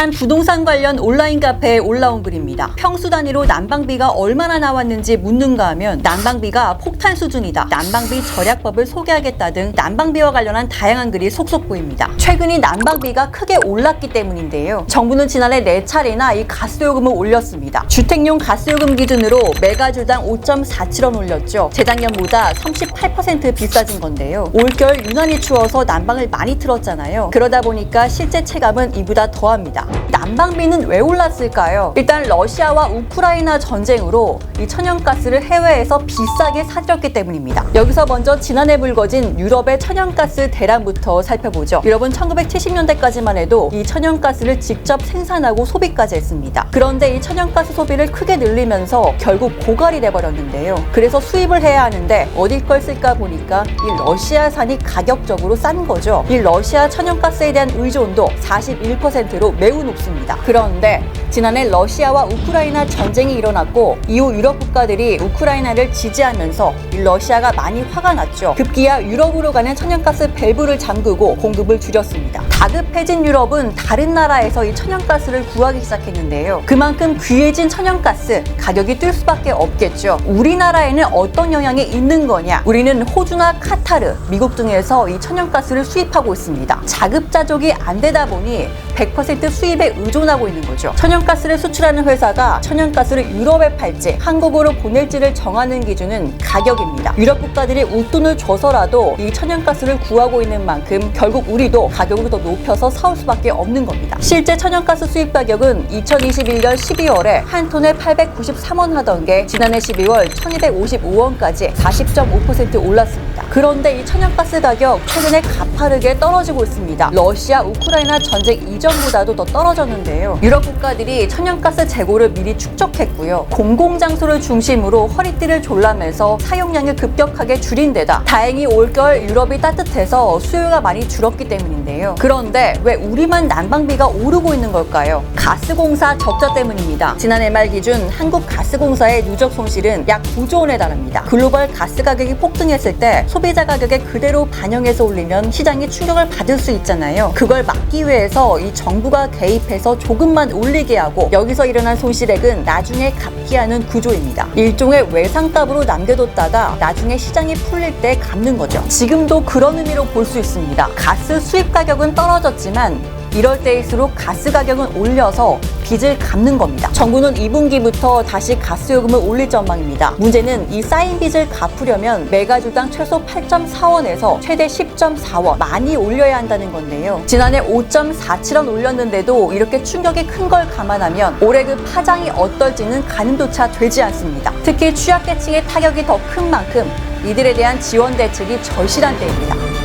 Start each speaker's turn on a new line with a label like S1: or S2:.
S1: 한 부동산 관련 온라인 카페에 올라온 글입니다. 평수 단위로 난방비가 얼마나 나왔는지 묻는가 하면 난방비가 폭탄 수준이다, 난방비 절약법을 소개하겠다 등 난방비와 관련한 다양한 글이 속속 보입니다. 최근에 난방비가 크게 올랐기 때문인데요. 정부는 지난해 4차례나 이 가스요금을 올렸습니다. 주택용 가스요금 기준으로 메가주당 5.47원 올렸죠. 재작년보다 38% 비싸진 건데요. 올겨울 유난히 추워서 난방을 많이 틀었잖아요. 그러다 보니까 실제 체감은 이보다 더합니다. 난방비는 왜 올랐을까요? 일단 러시아와 우크라이나 전쟁으로 이 천연가스를 해외에서 비싸게 사들였기 때문입니다. 여기서 먼저 지난해 불거진 유럽의 천연가스 대란부터 살펴보죠. 유럽은 1970년대까지만 해도 이 천연가스를 직접 생산하고 소비까지 했습니다. 그런데 이 천연가스 소비를 크게 늘리면서 결국 고갈이 돼버렸는데요. 그래서 수입을 해야 하는데 어딜 걸 쓸까 보니까 이 러시아산이 가격적으로 싼 거죠. 이 러시아 천연가스에 대한 의존도 41%로 매우 높습니다. 그런데 지난해 러시아와 우크라이나 전쟁이 일어났고 이후 유럽 국가들이 우크라이나를 지지하면서 이 러시아가 많이 화가 났죠. 급기야 유럽으로 가는 천연가스 밸브를 잠그고 공급을 줄였습니다. 다급해진 유럽은 다른 나라에서 이 천연가스를 구하기 시작했는데요. 그만큼 귀해진 천연가스 가격이 뛸 수밖에 없겠죠. 우리나라에는 어떤 영향이 있는 거냐? 우리는 호주나 카타르, 미국 등에서 이 천연가스를 수입하고 있습니다. 자급자족이 안 되다 보니 100% 수입에 의존하고 있는 거죠. 천연가스를 수출하는 회사가 천연가스를 유럽에 팔지 한국으로 보낼지를 정하는 기준은 가격입니다. 유럽 국가들이 웃돈을 줘서라도 이 천연가스를 구하고 있는 만큼 결국 우리도 가격을 더 높여서 사올 수밖에 없는 겁니다. 실제 천연가스 수입 가격은 2021년 12월에 한 톤에 893원 하던 게 지난해 12월 1255원까지 40.5% 올랐습니다. 그런데 이 천연가스 가격 최근에 가파르게 떨어지고 있습니다. 러시아, 우크라이나 전쟁 이전보다도 더 떨어졌는데요. 유럽 국가들이 천연가스 재고를 미리 축적했고요. 공공장소를 중심으로 허리띠를 졸라매서 사용량을 급격하게 줄인 데다 다행히 올겨울 유럽이 따뜻해서 수요가 많이 줄었기 때문인데요. 그런데 왜 우리만 난방비가 오르고 있는 걸까요? 가스공사 적자 때문입니다. 지난해 말 기준 한국가스공사의 누적 손실은 약 9조 원에 달합니다. 글로벌 가스 가격이 폭등했을 때 소비자 가격에 그대로 반영해서 올리면 시장이 충격을 받을 수 있잖아요. 그걸 막기 위해서 이 정부가 개입해서 조금만 올리게 하고 여기서 일어난 손실액은 나중에 갚게 하는 구조입니다. 일종의 외상값으로 남겨뒀다가 나중에 시장이 풀릴 때 갚는 거죠. 지금도 그런 의미로 볼 수 있습니다. 가스 수입 가격은 떨어졌지만 이럴 때일수록 가스 가격은 올려서 빚을 갚는 겁니다. 정부는 2분기부터 다시 가스요금을 올릴 전망입니다. 문제는 이 쌓인 빚을 갚으려면 메가주당 최소 8.4원에서 최대 10.4원 많이 올려야 한다는 건데요. 지난해 5.47원 올렸는데도 이렇게 충격이 큰 걸 감안하면 올해 그 파장이 어떨지는 가늠조차 되지 않습니다. 특히 취약계층의 타격이 더 큰 만큼 이들에 대한 지원 대책이 절실한 때입니다.